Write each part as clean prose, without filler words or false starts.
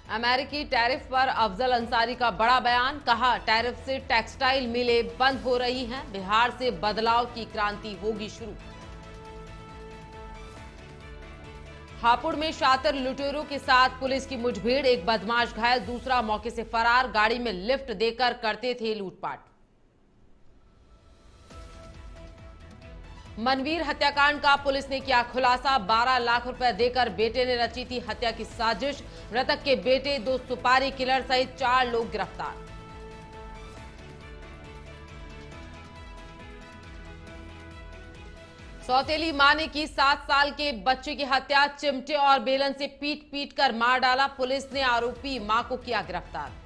अमेरिकी टैरिफ पर अफजल अंसारी का बड़ा बयान। कहा, टैरिफ से टेक्सटाइल मिलें बंद हो रही हैं, बिहार से बदलाव की क्रांति होगी शुरू। हापुड़ में शातिर लुटेरों के साथ पुलिस की मुठभेड़, एक बदमाश घायल, दूसरा मौके से फरार। गाड़ी में लिफ्ट देकर करते थे लूटपाट। मनवीर हत्याकांड का पुलिस ने किया खुलासा। 12 लाख रुपए देकर बेटे ने रची थी हत्या की साजिश। मृतक के बेटे, 2 सुपारी किलर सहित 4 लोग गिरफ्तार। सौतेली मां ने की 7 साल के बच्चे की हत्या। चिमटे और बेलन से पीट पीट कर मार डाला। पुलिस ने आरोपी मां को किया गिरफ्तार।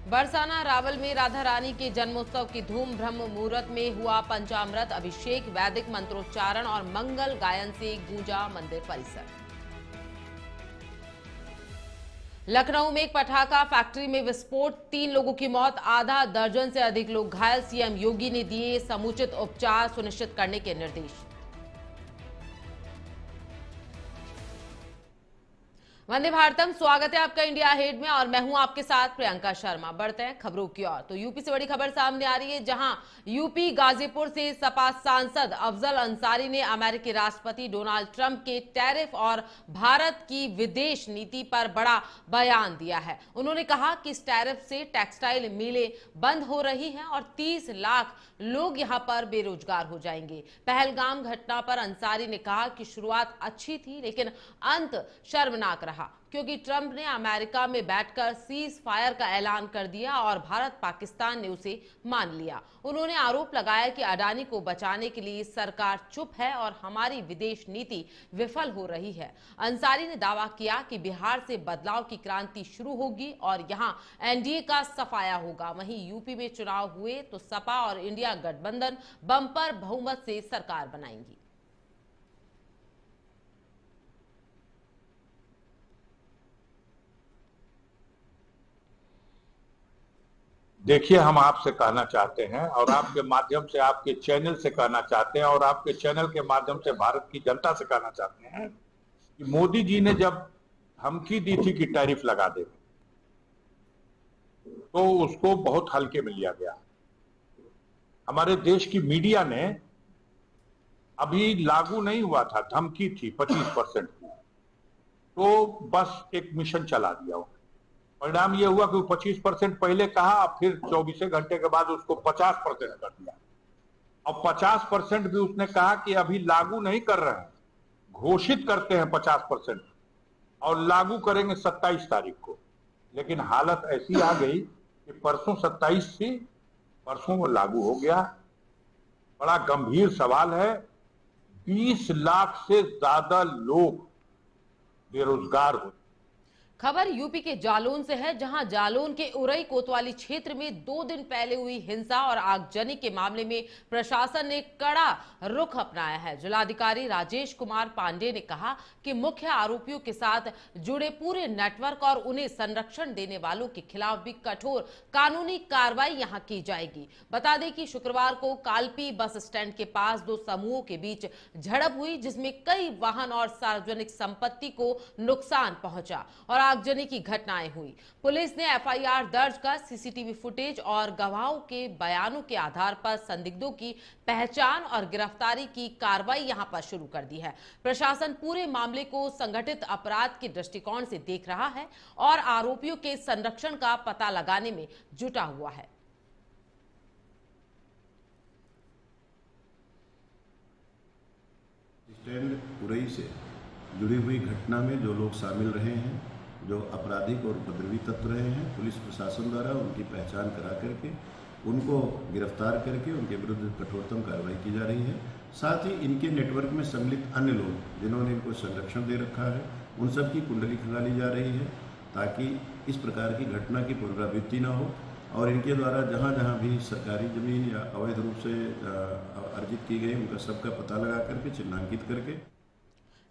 बरसाना रावल में राधा रानी के जन्मोत्सव की धूम। ब्रह्म मुहूर्त में हुआ पंचामृत अभिषेक, वैदिक मंत्रोच्चारण और मंगल गायन से गूंजा मंदिर परिसर। लखनऊ में एक पटाखा फैक्ट्री में विस्फोट, 3 लोगों की मौत, आधा दर्जन से अधिक लोग घायल। सीएम योगी ने दिए समुचित उपचार सुनिश्चित करने के निर्देश। वंदे भारतम, स्वागत है आपका इंडिया हेड में और मैं हूं आपके साथ प्रियंका शर्मा। बढ़ते हैं खबरों की ओर। तो यूपी से बड़ी खबर सामने आ रही है, जहां यूपी गाजीपुर से सपा सांसद अफजल अंसारी ने अमेरिकी राष्ट्रपति डोनाल्ड ट्रंप के टैरिफ और भारत की विदेश नीति पर बड़ा बयान दिया है। उन्होंने कहा कि इस टैरिफ से टेक्सटाइल मिलें बंद हो रही हैं और 30 लाख लोग यहां पर बेरोजगार हो जाएंगे। पहलगाम घटना पर अंसारी ने कहा कि शुरुआत अच्छी थी, लेकिन अंत शर्मनाक रहा, क्योंकि ट्रंप ने अमेरिका में बैठकर सीज फायर का ऐलान कर दिया और भारत पाकिस्तान ने उसे मान लिया। उन्होंने आरोप लगाया कि अडानी को बचाने के लिए सरकार चुप है और हमारी विदेश नीति विफल हो रही है। अंसारी ने दावा किया कि बिहार से बदलाव की क्रांति शुरू होगी और यहां एनडीए का सफाया होगा। वहीं यूपी में चुनाव हुए तो सपा और इंडिया गठबंधन बंपर बहुमत से सरकार बनाएंगी। देखिए, हम आपसे कहना चाहते हैं और आपके माध्यम से, आपके चैनल से कहना चाहते हैं और आपके चैनल के माध्यम से भारत की जनता से कहना चाहते हैं कि मोदी जी ने जब धमकी दी थी कि टैरिफ लगा देंगे, तो उसको बहुत हल्के में लिया गया। हमारे देश की मीडिया ने, अभी लागू नहीं हुआ था, धमकी थी 25% की, तो बस एक मिशन चला दिया। परिणाम यह हुआ कि 25% पहले कहा, फिर 24 घंटे के बाद उसको 50% कर दिया और 50% भी उसने कहा कि अभी लागू नहीं कर रहे हैं, घोषित करते हैं 50% और लागू करेंगे 27 तारीख को। लेकिन हालत ऐसी आ गई कि परसों 27 थी, परसों वो लागू हो गया। बड़ा गंभीर सवाल है। 20 लाख से ज्यादा लोग बेरोजगार हो। खबर यूपी के जालौन से है, जहां जालौन के उरई कोतवाली क्षेत्र में 2 दिन पहले हुई हिंसा और आगजनी के मामले में प्रशासन ने कड़ा रुख अपनाया है। जिलाधिकारी राजेश कुमार पांडे ने कहा कि मुख्य आरोपियों के साथ जुड़े पूरे नेटवर्क और उन्हें संरक्षण देने वालों के खिलाफ भी कठोर कानूनी कार्रवाई यहां की जाएगी। बता दें कि शुक्रवार को कालपी बस स्टैंड के पास 2 समूहों के बीच झड़प हुई, जिसमें कई वाहन और सार्वजनिक संपत्ति को नुकसान पहुंचा और आगजनी की घटनाएं हुई। पुलिस ने एफआईआर दर्ज कर सीसीटीवी फुटेज और गवाहों के बयानों के आधार पर संदिग्धों की पहचान और गिरफ्तारी की कार्रवाई यहां पर शुरू कर दी है। प्रशासन पूरे मामले को संगठित अपराध के दृष्टिकोण से देख रहा है और आरोपियों के संरक्षण का पता लगाने में जुटा हुआ है। स्टैंड उरई से जुड़ी हुई घटना में जो लोग शामिल रहे हैं, जो आपराधिक और उपद्रवी तत्व रहे हैं, पुलिस प्रशासन द्वारा उनकी पहचान करा करके उनको गिरफ्तार करके उनके विरुद्ध कठोरतम कार्रवाई की जा रही है। साथ ही इनके नेटवर्क में सम्मिलित अन्य लोग जिन्होंने इनको संरक्षण दे रखा है, उन सब की कुंडली खंगाली जा रही है, ताकि इस प्रकार की घटना की पुनरावृत्ति न हो और इनके द्वारा जहाँ जहाँ भी सरकारी जमीन या अवैध रूप से अर्जित की गई, उनका सबका पता लगा करके चिन्हांकित करके।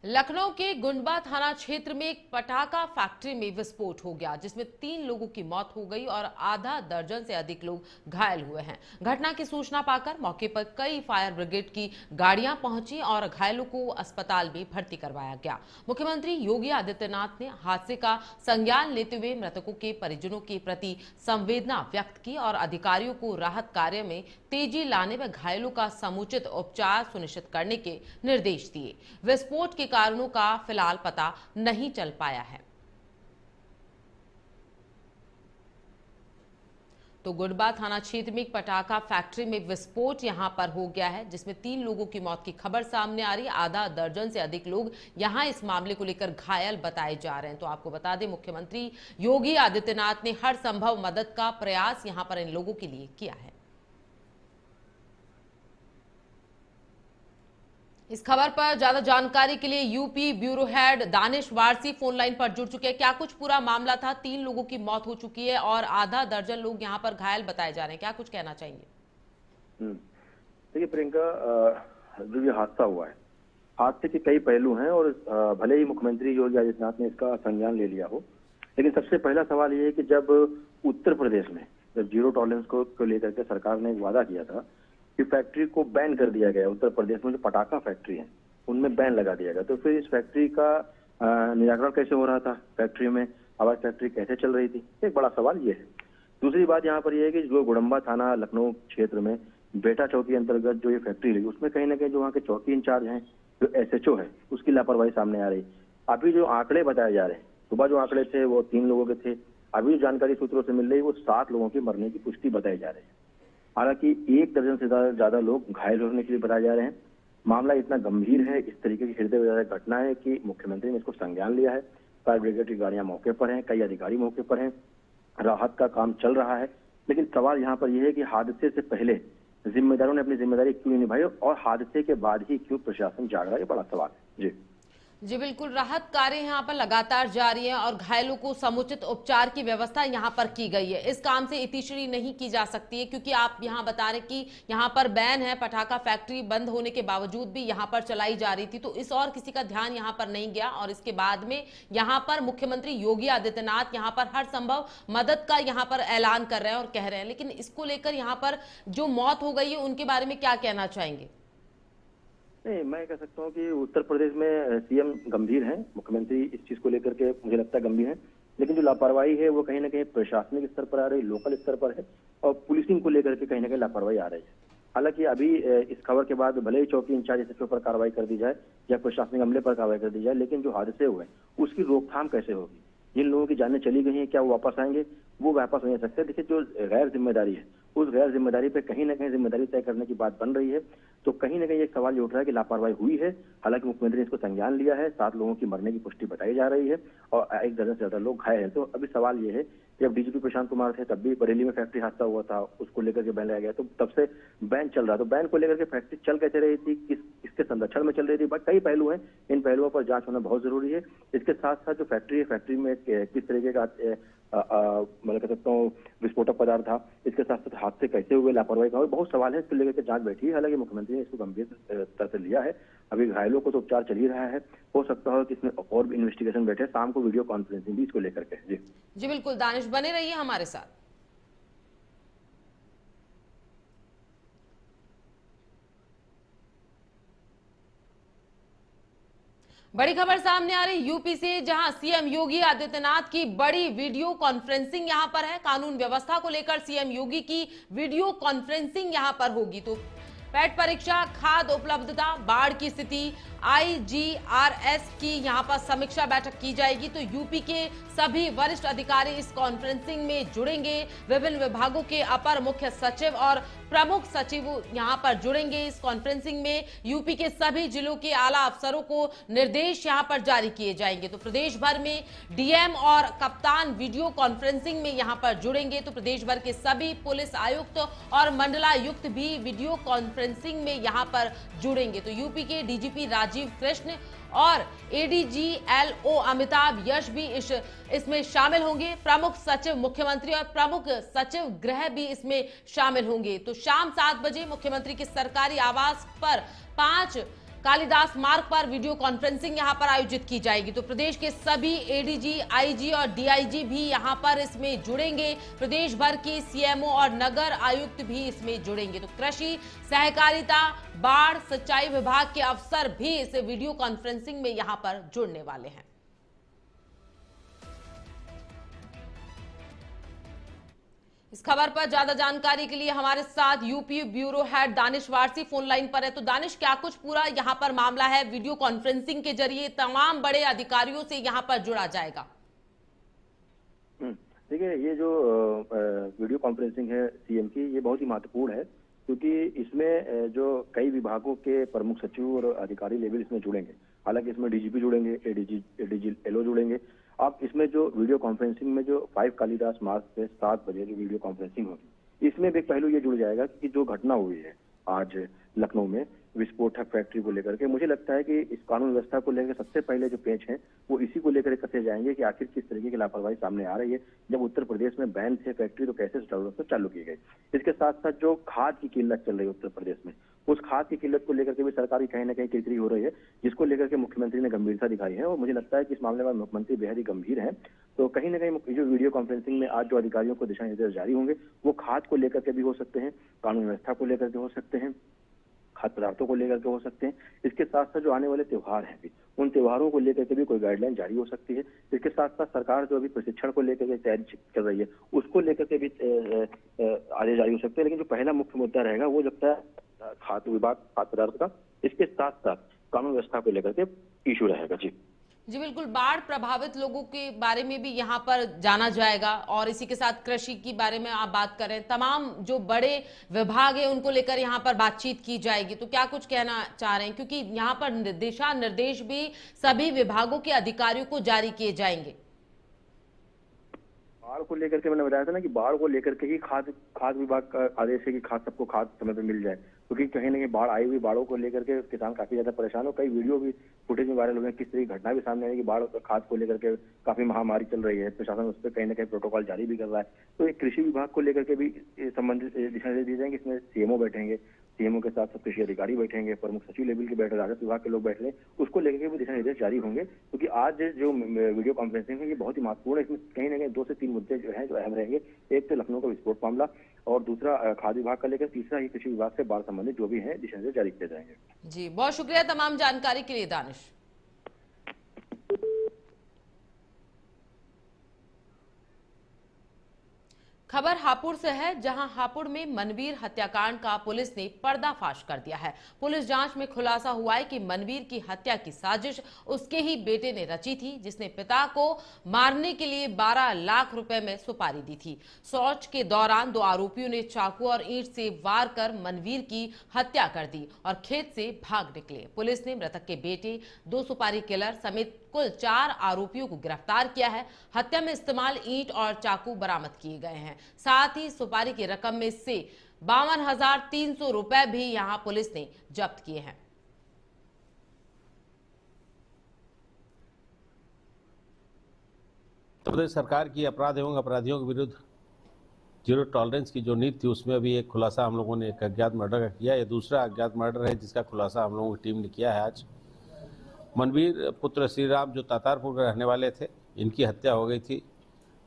लखनऊ के गुंडबा थाना क्षेत्र में एक पटाखा फैक्ट्री में विस्फोट हो गया, जिसमें 3 लोगों की मौत हो गई और आधा दर्जन से अधिक लोग घायल हुए हैं। घटना की सूचना पाकर मौके पर कई फायर ब्रिगेड की गाड़ियां पहुंची और घायलों को अस्पताल में भर्ती करवाया गया। मुख्यमंत्री योगी आदित्यनाथ ने हादसे का संज्ञान लेते हुए मृतकों के परिजनों के प्रति संवेदना व्यक्त की और अधिकारियों को राहत कार्य में तेजी लाने व घायलों का समुचित उपचार सुनिश्चित करने के निर्देश दिए। विस्फोट के कारणों का फिलहाल पता नहीं चल पाया है। तो गुंडबा थाना क्षेत्र में एक पटाखा फैक्ट्री में विस्फोट यहां पर हो गया है, जिसमें 3 लोगों की मौत की खबर सामने आ रही है। आधा दर्जन से अधिक लोग यहां इस मामले को लेकर घायल बताए जा रहे हैं। तो आपको बता दें, मुख्यमंत्री योगी आदित्यनाथ ने हर संभव मदद का प्रयास यहां पर इन लोगों के लिए किया है। इस खबर पर ज्यादा जानकारी के लिए UP bureau head Danish Warsi phone line पर जुड़ चुके हैं। क्या कुछ पूरा मामला था? 3 लोगों की मौत हो चुकी है और आधा दर्जन लोग यहां पर घायल बताए जा रहे हैं। क्या कुछ कहना चाहेंगे? देखिए प्रियंका, जो ये हादसा हुआ है, हादसे के कई पहलू हैं और भले ही मुख्यमंत्री योगी आदित्यनाथ ने इसका संज्ञान ले लिया हो, लेकिन सबसे पहला सवाल ये है कि जब उत्तर प्रदेश में जब जीरो टॉलरेंस को लेकर के सरकार ने एक वादा किया था कि फैक्ट्री को बैन कर दिया गया, उत्तर प्रदेश में जो पटाखा फैक्ट्री है उनमें बैन लगा दिया गया, तो फिर इस फैक्ट्री का निराकरण कैसे हो रहा था? फैक्ट्री में अवैध फैक्ट्री कैसे चल रही थी? एक बड़ा सवाल ये है। दूसरी बात यहाँ पर यह है कि जो गुड़म्बा थाना लखनऊ क्षेत्र में बेटा चौकी अंतर्गत जो ये फैक्ट्री लगी, उसमें कहीं ना कहीं जो वहाँ के चौकी इंचार्ज हैं, जो SHO है, उसकी लापरवाही सामने आ रही। अभी जो आंकड़े बताए जा रहे हैं, सुबह जो आंकड़े थे वो 3 लोगों के थे, अभी जो जानकारी सूत्रों से मिल रही है वो 7 लोगों की मरने की पुष्टि बताई जा रही है। हालांकि 1 दर्जन से ज्यादा लोग घायल होने के लिए बताए जा रहे हैं। मामला इतना गंभीर है, इस तरीके की हृदय विदारक घटना है कि मुख्यमंत्री ने इसको संज्ञान लिया है। फायर ब्रिगेड की गाड़ियां मौके पर हैं, कई अधिकारी मौके पर हैं, राहत का काम चल रहा है। लेकिन सवाल यहाँ पर यह है कि हादसे से पहले जिम्मेदारों ने अपनी जिम्मेदारी क्यों नहीं निभाई और हादसे के बाद ही क्यों प्रशासन जाग रहा है? ये बड़ा सवाल है। जी बिल्कुल, राहत कार्य यहाँ पर लगातार जारी है और घायलों को समुचित उपचार की व्यवस्था यहाँ पर की गई है। इस काम से इतिश्री नहीं की जा सकती है, क्योंकि आप यहाँ बता रहे कि यहाँ पर बैन है, पटाखा फैक्ट्री बंद होने के बावजूद भी यहाँ पर चलाई जा रही थी, तो इस और किसी का ध्यान यहाँ पर नहीं गया और इसके बाद में यहाँ पर मुख्यमंत्री योगी आदित्यनाथ यहाँ पर हर संभव मदद का यहाँ पर ऐलान कर रहे हैं और कह रहे हैं। लेकिन इसको लेकर यहाँ पर जो मौत हो गई है उनके बारे में क्या कहना चाहेंगे? नहीं, मैं कह सकता हूँ कि उत्तर प्रदेश में सीएम गंभीर हैं, मुख्यमंत्री इस चीज को लेकर के मुझे लगता है गंभीर हैं, लेकिन जो लापरवाही है वो कहीं ना कहीं प्रशासनिक स्तर पर आ रही, लोकल स्तर पर है और पुलिसिंग को लेकर के कहीं ना कहीं लापरवाही आ रही है। हालांकि अभी इस खबर के बाद भले ही चौकी इंचार्ज SHO पर कार्रवाई कर दी जाए या प्रशासनिक अमले पर कार्रवाई कर दी जाए, लेकिन जो हादसे हुए उसकी रोकथाम कैसे होगी? जिन लोगों की जानें चली गई हैं, क्या वो वापस आएंगे? वो वापस नहीं आ सकते। देखिए, जो गैर जिम्मेदारी है, उस गैर जिम्मेदारी पे कहीं ना कहीं जिम्मेदारी तय करने की बात बन रही है। तो कहीं ना कहीं एक सवाल ये उठ रहा है कि लापरवाही हुई है। हालांकि मुख्यमंत्री ने इसको संज्ञान लिया है, 7 लोगों की मरने की पुष्टि बताई जा रही है और 1 दर्जन से ज्यादा लोग घायल हैं। तो अभी सवाल ये है कि जब DGP प्रशांत कुमार थे तब भी बरेली में फैक्ट्री हादसा हुआ था, उसको लेकर के बैन लगाया गया, तो तब से बैन चल रहा। तो बैन को लेकर के फैक्ट्री चल कैसे रही थी, किसके संरक्षण में चल रही थी? बट कई पहलू हैं, इन पहलुओं पर जांच होना बहुत जरूरी है। इसके साथ साथ जो फैक्ट्री है, फैक्ट्री में किस तरीके का मैं कह सकता हूँ विस्फोटक पदार्थ था, इसके साथ साथ हादसे कैसे हुए, लापरवाही का हुआ, बहुत सवाल है। इसको लेकर के जांच बैठी है। हालांकि मुख्यमंत्री ने इसको गंभीर स्तर से लिया है। अभी घायलों को तो उपचार चल ही रहा है, हो सकता है कि इसमें और भी इन्वेस्टिगेशन बैठे। शाम को वीडियो कॉन्फ्रेंसिंग भी इसको लेकर के। जी बिल्कुल, दानिश बने रहिए हमारे साथ। बड़ी खबर सामने आ रही यूपी से, जहां सीएम योगी आदित्यनाथ की बड़ी वीडियो कॉन्फ्रेंसिंग यहां पर है। कानून व्यवस्था को लेकर सीएम योगी की वीडियो कॉन्फ्रेंसिंग यहां पर होगी। तो पैट परीक्षा, खाद्य उपलब्धता, बाढ़ की स्थिति, IGRS की यहां पर समीक्षा बैठक की जाएगी। तो यूपी के सभी वरिष्ठ अधिकारी इस कॉन्फ्रेंसिंग में जुड़ेंगे। विभिन्न विभागों के अपर मुख्य सचिव और प्रमुख सचिव यहां पर जुड़ेंगे इस कॉन्फ्रेंसिंग में। यूपी के सभी जिलों के आला अफसरों को निर्देश यहां पर जारी किए जाएंगे। तो प्रदेश भर में DM और कप्तान वीडियो कॉन्फ्रेंसिंग में यहां पर जुड़ेंगे। तो प्रदेश भर के सभी पुलिस आयुक्त और मंडलायुक्त भी वीडियो कॉन्फ्रेंसिंग में यहां पर जुड़ेंगे। तो यूपी के DGP राजीव कृष्ण और ADG LO अमिताभ यश भी इसमें शामिल होंगे। प्रमुख सचिव मुख्यमंत्री और प्रमुख सचिव गृह भी इसमें शामिल होंगे। तो शाम 7 बजे मुख्यमंत्री के सरकारी आवास पर 5 कालिदास मार्ग पर वीडियो कॉन्फ्रेंसिंग यहां पर आयोजित की जाएगी। तो प्रदेश के सभी एडीजी, आईजी और डीआईजी भी यहां पर इसमें जुड़ेंगे। प्रदेश भर की सीएमओ और नगर आयुक्त भी इसमें जुड़ेंगे। तो कृषि, सहकारिता, बाढ़, सिंचाई विभाग के अफसर भी इस वीडियो कॉन्फ्रेंसिंग में यहां पर जुड़ने वाले हैं। इस खबर पर ज्यादा जानकारी के लिए हमारे साथ UP bureau head Danish Warsi phone line पर है। तो दानिश, क्या कुछ पूरा यहां पर मामला है? वीडियो कॉन्फ्रेंसिंग के जरिए तमाम बड़े अधिकारियों से यहां पर जुड़ा जाएगा। देखिए, ये जो वीडियो कॉन्फ्रेंसिंग है सीएम की, ये बहुत ही महत्वपूर्ण है, क्योंकि इसमें जो कई विभागों के प्रमुख सचिव और अधिकारी लेवल इसमें जुड़ेंगे। हालांकि इसमें डीजीपी जुड़ेंगे, एडीजी एलओ जुड़ेंगे। अब इसमें जो वीडियो कॉन्फ्रेंसिंग में जो 5 कालिदास मार्ग पे 7 बजे जो वीडियो कॉन्फ्रेंसिंग होगी, इसमें भी एक पहलू ये जुड़ जाएगा कि जो घटना हुई है आज लखनऊ में विस्फोटक फैक्ट्री को लेकर के, मुझे लगता है कि इस कानून व्यवस्था को लेकर सबसे पहले जो पेच है वो इसी को लेकर कसे जाएंगे कि आखिर किस तरीके की लापरवाही सामने आ रही है। जब उत्तर प्रदेश में बैन थे फैक्ट्री, तो कैसे सुचारू रूप से चालू की गई। इसके साथ साथ जो खाद की किल्लत चल रही है उत्तर प्रदेश में, उस खाद की किल्लत को लेकर के भी सरकार की कहीं ना कहीं किरकिरी हो रही है, जिसको लेकर के मुख्यमंत्री ने गंभीरता दिखाई है। और मुझे लगता है कि इस मामले में मुख्यमंत्री बेहद ही गंभीर हैं। तो कहीं ना कहीं जो वीडियो कॉन्फ्रेंसिंग में आज जो अधिकारियों को दिशा निर्देश जारी होंगे, वो खाद को लेकर के भी हो सकते हैं, कानून व्यवस्था को लेकर के हो सकते हैं, खाद्य पदार्थों को लेकर के हो सकते हैं। इसके साथ साथ जो आने वाले त्योहार हैं भी, उन त्योहारों को लेकर के भी कोई गाइडलाइन जारी हो सकती है। इसके साथ साथ सरकार जो अभी प्रशिक्षण को लेकर के तैयारी कर रही है, उसको लेकर के भी आदेश जारी हो सकते हैं। लेकिन जो पहला मुख्य मुद्दा रहेगा वो लगता है खाद्य विभाग, खाद्य पदार्थ का। इसके साथ साथ कानून व्यवस्था को लेकर के इशू रहेगा। जी बिल्कुल, बाढ़ प्रभावित लोगों के बारे में भी यहाँ पर जाना जाएगा और इसी के साथ कृषि के बारे में आप बात करें, तमाम जो बड़े विभाग है उनको लेकर यहाँ पर बातचीत की जाएगी। तो क्या कुछ कहना चाह रहे हैं, क्योंकि यहाँ पर दिशा निर्देश भी सभी विभागों के अधिकारियों को जारी किए जाएंगे। बाढ़ को लेकर के मैंने बताया था ना कि बाढ़ को लेकर के ही खाद्य विभाग का आदेश है कि खाद सबको खाद समय पे मिल जाए, क्योंकि कहीं ना कहीं बाढ़ आई हुई, बाढ़ों को लेकर के किसान काफी ज्यादा परेशान हो। कई वीडियो भी फुटेज में वायरल हुए हैं, किस तरह की घटना भी सामने आई कि बाढ़ खाद को लेकर के काफी महामारी चल रही है, प्रशासन उस पर कहीं ना कहीं प्रोटोकॉल जारी भी कर रहा है। तो एक कृषि विभाग को लेकर के भी संबंधित दिशा निर्देश दिए जाएंगे। इसमें सीएमओ बैठेंगे, सीएमओ के साथ साथ कृषि अधिकारी बैठेंगे, प्रमुख सचिव लेवल के बैठे, राजस्व विभाग के लोग बैठ रहे, उसको लेकर के भी दिशा निर्देश जारी होंगे। क्योंकि आज जो वीडियो कॉन्फ्रेंसिंग है ये बहुत ही महत्वपूर्ण है। इसमें कहीं ना कहीं 2 से 3 मुद्दे जो है जो अहम रहेंगे। एक तो लखनऊ का विस्फोट मामला, और दूसरा खाद्य विभाग का लेकर, तीसरा ही कृषि विभाग से बाढ़ संबंधित जो भी है दिशा निर्देश जारी किए जाएंगे। जी, बहुत शुक्रिया तमाम जानकारी के लिए दानिश। खबर हापुड़ से है, जहां हापुड़ में मनवीर हत्याकांड का पुलिस ने पर्दाफाश कर दिया है। पुलिस जांच में खुलासा हुआ है कि मनवीर की हत्या की साजिश उसके ही बेटे ने रची थी, जिसने पिता को मारने के लिए 12 लाख रुपए में सुपारी दी थी। शौच के दौरान 2 आरोपियों ने चाकू और ईंट से वार कर मनवीर की हत्या कर दी और खेत से भाग निकले। पुलिस ने मृतक के बेटे, 2 सुपारी किलर समेत कुल 4 आरोपियों को गिरफ्तार किया है। हत्या में इस्तेमाल ईंट और चाकू बरामद किए गए हैं। साथ ही सुपारी की रकम में से 52,300 रुपए भी यहां पुलिस ने जब्त किए हैं। उत्तर प्रदेश सरकार की अपराध एवं अपराधियों के विरुद्ध जीरो टॉलरेंस की जो नीति थी, उसमें अभी एक खुलासा हम लोगों ने एक अज्ञात मर्डर का किया। ये दूसरा अज्ञात मर्डर है जिसका खुलासा हम लोगों की टीम ने किया है आज। मनवीर पुत्र श्रीराम जो तातारपुर के रहने वाले थे, इनकी हत्या हो गई थी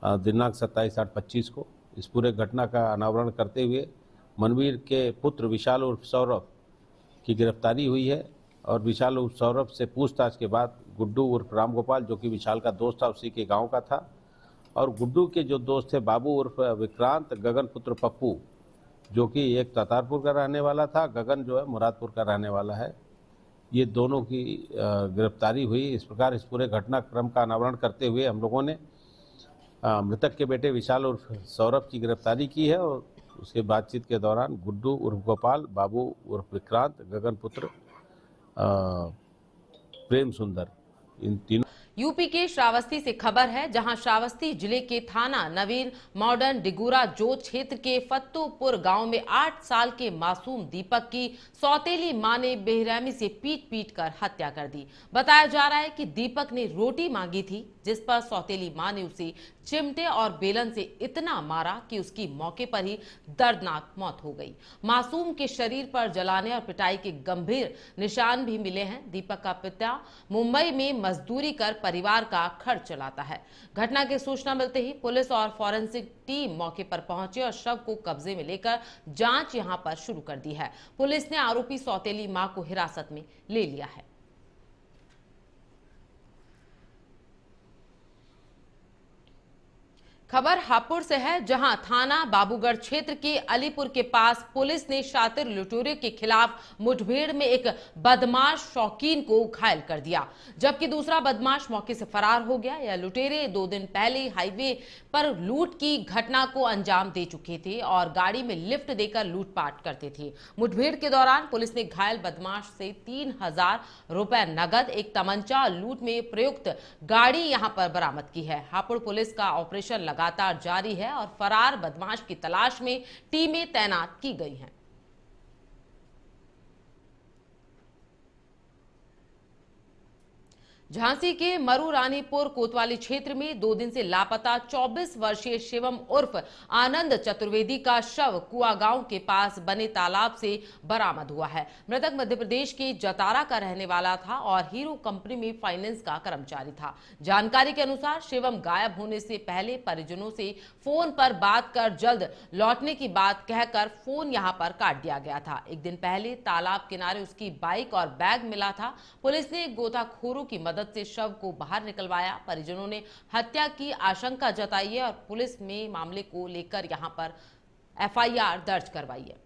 दिनांक 27/8/25 को। इस पूरे घटना का अनावरण करते हुए मनवीर के पुत्र विशाल उर्फ सौरभ की गिरफ्तारी हुई है और विशाल उर्फ सौरभ से पूछताछ के बाद गुड्डू उर्फ रामगोपाल, जो कि विशाल का दोस्त था, उसी के गांव का था, और गुड्डू के जो दोस्त थे बाबू उर्फ विक्रांत, गगन पुत्र पप्पू जो कि एक तातारपुर का रहने वाला था, गगन जो है मुरादपुर का रहने वाला है, ये दोनों की गिरफ्तारी हुई। इस प्रकार इस पूरे घटनाक्रम का अनावरण करते हुए हम लोगों ने मृतक के बेटे विशाल उर्फ सौरभ की गिरफ्तारी की है और उसके बातचीत के दौरान गुड्डू उर्फ गोपाल, बाबू उर्फ विक्रांत, गगन पुत्र प्रेम सुंदर, इन तीनों। यूपी के श्रावस्ती से खबर है, जहां श्रावस्ती जिले के थाना नवीन मॉडर्न डिगूरा जो क्षेत्र के फत्तूपुर गांव में 8 साल के मासूम दीपक की सौतेली मां ने बेरहमी से पीट कर हत्या कर दी। बताया जा रहा है कि दीपक ने रोटी मांगी थी, जिस पर सौतेली मां ने उसे चिमटे और बेलन से इतना मारा कि उसकी मौके पर ही दर्दनाक मौत हो गई। मासूम के शरीर पर जलाने और पिटाई के गंभीर निशान भी मिले हैं। दीपक का पिता मुंबई में मजदूरी कर परिवार का खर्च चलाता है। घटना की सूचना मिलते ही पुलिस और फॉरेंसिक टीम मौके पर पहुंची और शव को कब्जे में लेकर जांच यहां पर शुरू कर दी है। पुलिस ने आरोपी सौतेली मां को हिरासत में ले लिया है। खबर हापुड़ से है, जहां थाना बाबूगढ़ क्षेत्र के अलीपुर के पास पुलिस ने शातिर लुटेरों के खिलाफ मुठभेड़ में एक बदमाश शौकीन को घायल कर दिया, जबकि दूसरा बदमाश मौके से फरार हो गया। यह लुटेरे 2 दिन पहले हाईवे पर लूट की घटना को अंजाम दे चुके थे और गाड़ी में लिफ्ट देकर लूटपाट करते थे। मुठभेड़ के दौरान पुलिस ने घायल बदमाश से 3000 रुपए नगद, एक तमंचा, लूट में प्रयुक्त गाड़ी यहां पर बरामद की है। हापुड़ पुलिस का ऑपरेशन लगातार जारी है और फरार बदमाश की तलाश में टीमें तैनात की गई हैं। झांसी के मरू रानीपुर कोतवाली क्षेत्र में 2 दिन से लापता 24 वर्षीय शिवम उर्फ आनंद चतुर्वेदी का शव कुआ गांव के पास बने तालाब से बरामद हुआ है। मृतक मध्य प्रदेश के जतारा का रहने वाला था और हीरो कंपनी में फाइनेंस का कर्मचारी था। जानकारी के अनुसार शिवम गायब होने से पहले परिजनों से फोन पर बात कर जल्द लौटने की बात कहकर फोन यहां पर काट दिया गया था। एक दिन पहले तालाब किनारे उसकी बाइक और बैग मिला था। पुलिस ने गोताखोरों की मदद से शव को बाहर निकलवाया। परिजनों ने हत्या की आशंका जताई है और पुलिस में मामले को लेकर यहां पर एफआईआर दर्ज करवाई है।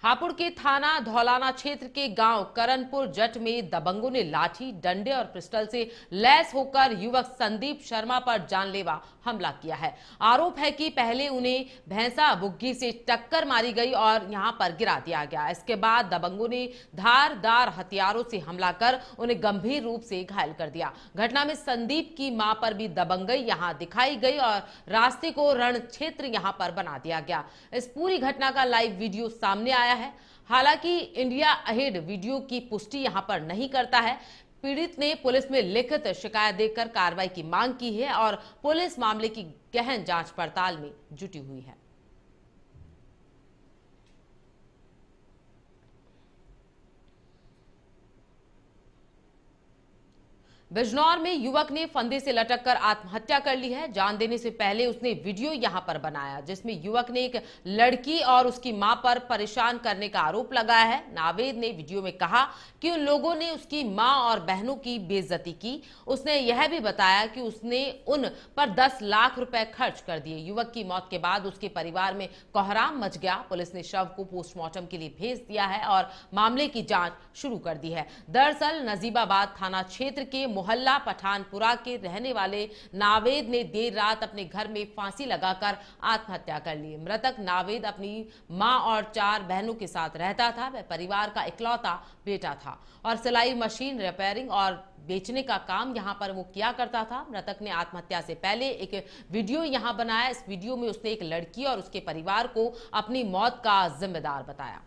हापुड़ के थाना धौलाना क्षेत्र के गांव करनपुर जट में दबंगों ने लाठी, डंडे और पिस्टल से लैस होकर युवक संदीप शर्मा पर जानलेवा हमला किया है। आरोप है कि पहले उन्हें भैंसा बुग्गी से टक्कर मारी गई और यहां पर गिरा दिया गया। इसके बाद दबंगों ने धारदार हथियारों से हमला कर उन्हें गंभीर रूप से घायल कर दिया। घटना में संदीप की मां पर भी दबंगई यहां दिखाई गई और रास्ते को रण क्षेत्र यहां पर बना दिया गया। इस पूरी घटना का लाइव वीडियो सामने आया है। हालांकि इंडिया अहेड वीडियो की पुष्टि यहां पर नहीं करता है। पीड़ित ने पुलिस में लिखित शिकायत देकर कार्रवाई की मांग की है और पुलिस मामले की गहन जांच पड़ताल में जुटी हुई है। बिजनौर में युवक ने फंदे से लटककर आत्महत्या कर ली है। जान देने से पहले उसने वीडियो यहां पर बनाया, जिसमें युवक ने एक लड़की और उसकी मां पर परेशान करने का आरोप लगाया है। नावेद ने वीडियो में कहा कि उन लोगों ने उसकी मां और बहनों की बेइज्जती की। उसने यह भी बताया कि उसने उन पर 10 लाख रुपए खर्च कर दिए। युवक की मौत के बाद उसके परिवार में कोहराम मच गया। पुलिस ने शव को पोस्टमार्टम के लिए भेज दिया है और मामले की जांच शुरू कर दी है। दरअसल नजीबाबाद थाना क्षेत्र के मोहल्ला पठानपुरा के रहने वाले नावेद ने देर रात अपने घर में फांसी लगाकर आत्महत्या कर ली। मृतक नावेद अपनी मां और 4 बहनों के साथ रहता था। वह परिवार का इकलौता बेटा था और सिलाई मशीन रिपेयरिंग और बेचने का काम यहां पर वो किया करता था। मृतक ने आत्महत्या से पहले एक वीडियो यहां बनाया। इस वीडियो में उसने एक लड़की और उसके परिवार को अपनी मौत का जिम्मेदार बताया।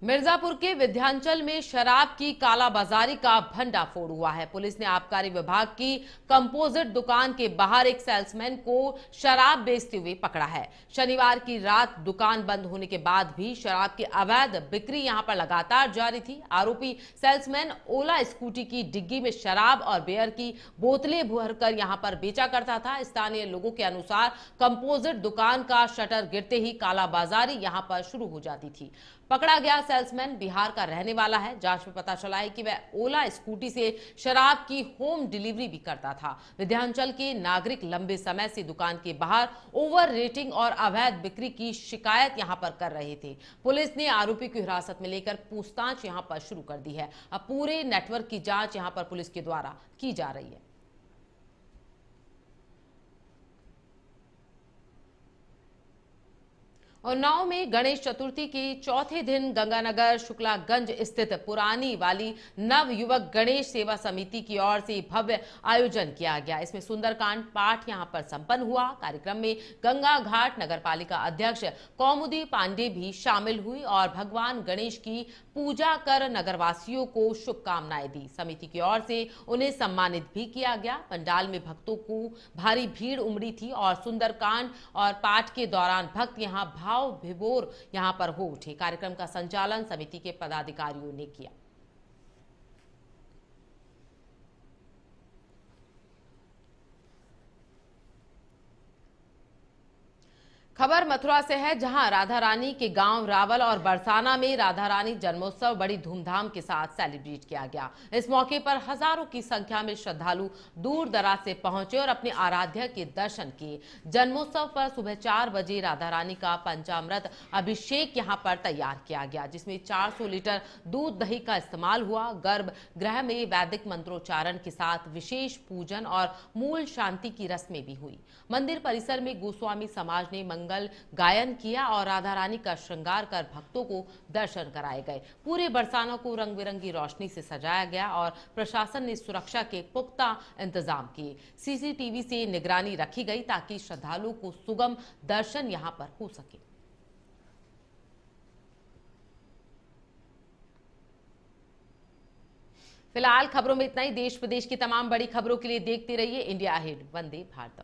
मिर्जापुर के विंध्याचल में शराब की कालाबाजारी का भंडाफोड़ हुआ है। पुलिस ने आबकारी विभाग की कंपोजिट दुकान के बाहर एक सेल्समैन को शराब बेचते हुए पकड़ा है। शनिवार की रात दुकान बंद होने के बाद भी शराब की अवैध बिक्री यहां पर लगातार जारी थी। आरोपी सेल्समैन ओला स्कूटी की डिग्गी में शराब और बियर की बोतलें भरकर यहां पर बेचा करता था। स्थानीय लोगों के अनुसार कंपोजिट दुकान का शटर गिरते ही कालाबाजारी यहां पर शुरू हो जाती थी। पकड़ा गया सेल्समैन बिहार का रहने वाला है। जांच में पता चला है कि वह ओला स्कूटी से शराब की होम डिलीवरी भी करता था। विंध्याचल के नागरिक लंबे समय से दुकान के बाहर ओवर रेटिंग और अवैध बिक्री की शिकायत यहां पर कर रहे थे। पुलिस ने आरोपी को हिरासत में लेकर पूछताछ यहां पर शुरू कर दी है। अब पूरे नेटवर्क की जांच यहां पर पुलिस के द्वारा की जा रही है। उन्नाव में गणेश चतुर्थी के चौथे दिन गंगानगर शुक्लागंज स्थित पुरानी वाली नव युवक गणेश सेवा समिति की ओर से भव्य आयोजन किया गया। इसमें सुंदरकांड पाठ यहां पर संपन्न हुआ। कार्यक्रम में गंगा घाट नगरपालिका अध्यक्ष कौमुदी पांडे भी शामिल हुई और भगवान गणेश की पूजा कर नगरवासियों को शुभकामनाएं दी। समिति की ओर से उन्हें सम्मानित भी किया गया। पंडाल में भक्तों को भारी भीड़ उमड़ी थी और सुंदरकांड और पाठ के दौरान भक्त यहां भाव विभोर यहां पर हो उठे। कार्यक्रम का संचालन समिति के पदाधिकारियों ने किया। खबर मथुरा से है, जहां राधा रानी के गांव रावल और बरसाना में राधा रानी जन्मोत्सव बड़ी धूमधाम के साथ सेलिब्रेट किया गया। इस मौके पर हजारों की संख्या में श्रद्धालु दूर दराज से पहुंचे और अपने आराध्य के दर्शन किए। जन्मोत्सव पर सुबह 4 बजे राधा रानी का पंचामृत अभिषेक यहां पर तैयार किया गया, जिसमें 400 लीटर दूध दही का इस्तेमाल हुआ। गर्भगृह में वैदिक मंत्रोच्चारण के साथ विशेष पूजन और मूल शांति की रस्में भी हुई। मंदिर परिसर में गोस्वामी समाज ने मंगल गायन किया और राधा रानी का श्रृंगार कर भक्तों को दर्शन कराए गए। पूरे बरसाना को रंग बिरंगी रोशनी से सजाया गया और प्रशासन ने सुरक्षा के पुख्ता इंतजाम किए। सीसीटीवी से निगरानी रखी गई ताकि श्रद्धालुओं को सुगम दर्शन यहां पर हो सके। फिलहाल खबरों में इतना ही। देश प्रदेश की तमाम बड़ी खबरों के लिए देखते रहिए इंडिया अहेड। वंदे भारत।